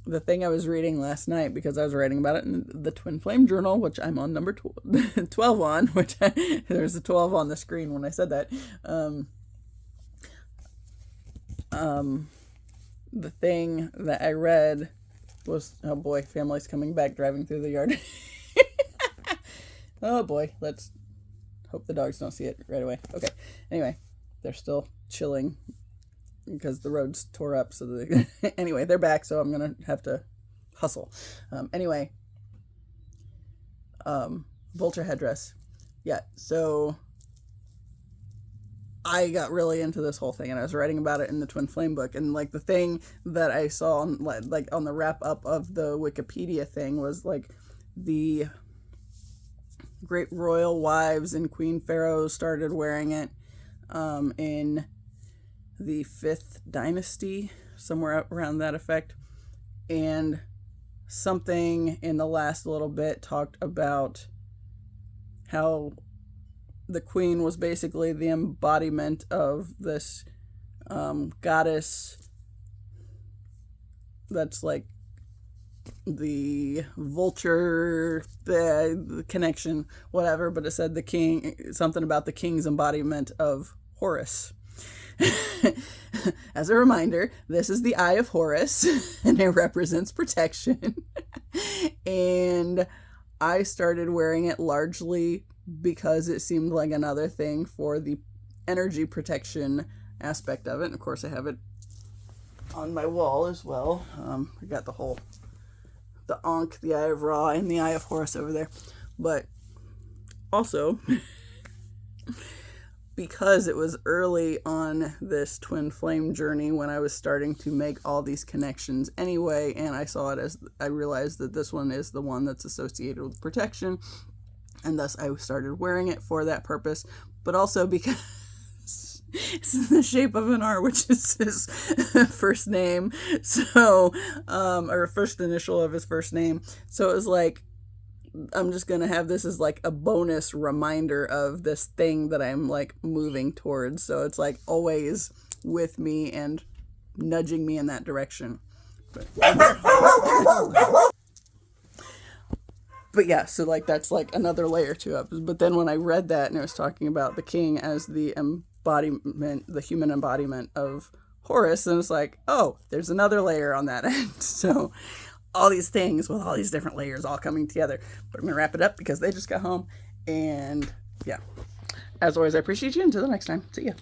The thing I was reading last night, because I was writing about it in the Twin Flame Journal, which I'm on number 12 on, which there's a 12 on the screen when I said that. The thing that I read was, oh boy, family's coming back driving through the yard. Oh boy, let's hope the dogs don't see it right away. Okay, anyway, they're still chilling because the road's tore up. So anyway, they're back, so I'm gonna have to hustle. Anyway, vulture headdress. Yeah, so I got really into this whole thing, and I was writing about it in the Twin Flame book. And like the thing that I saw on, like on the wrap up of the Wikipedia thing was like the great royal wives and queen pharaohs started wearing it in the 5th dynasty, somewhere around that effect. And something in the last little bit talked about how the queen was basically the embodiment of this goddess that's like the vulture, the connection, whatever, but it said the king, something about the king's embodiment of Horus. As a reminder, this is the Eye of Horus, and it represents protection. And I started wearing it largely because it seemed like another thing for the energy protection aspect of it. And of course, I have it on my wall as well. I got the Ankh, the Eye of Ra, and the Eye of Horus over there. But also, because it was early on this twin flame journey when I was starting to make all these connections anyway, and I realized that this one is the one that's associated with protection, and thus I started wearing it for that purpose, but also because it's in the shape of an R, which is his first name, so, or first initial of his first name, so it was like, I'm just going to have this as like a bonus reminder of this thing that I'm like moving towards. So it's like always with me and nudging me in that direction. But yeah, so like that's like another layer to it. But then when I read that and it was talking about the king as the embodiment, the human embodiment of Horus, and it's like, oh, there's another layer on that end. So all these things with all these different layers all coming together. But I'm going to wrap it up because they just got home. And yeah, as always, I appreciate you. Until the next time. See ya.